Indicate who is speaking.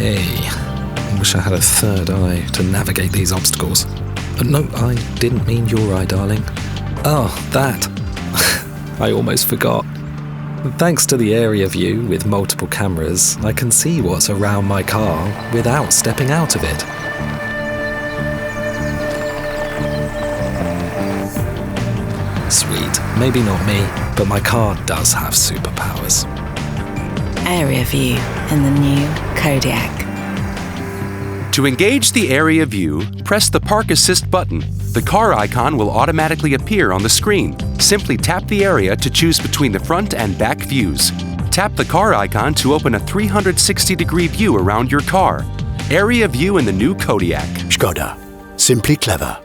Speaker 1: Okay. I wish I had a third eye to navigate these obstacles. No, I didn't mean your eye, darling. Oh, that. I almost forgot. Thanks to the area view with multiple cameras, I can see what's around my car without stepping out of it. Sweet. Maybe not me, but my car does have superpowers.
Speaker 2: Area view in the new Kodiaq.
Speaker 3: To engage the area view, press the Park Assist button. The car icon will automatically appear on the screen. Simply tap the area to choose between the front and back views. Tap the car icon to open a 360-degree view around your car. Area view in the new Kodiaq.
Speaker 4: ŠKODA. Simply clever.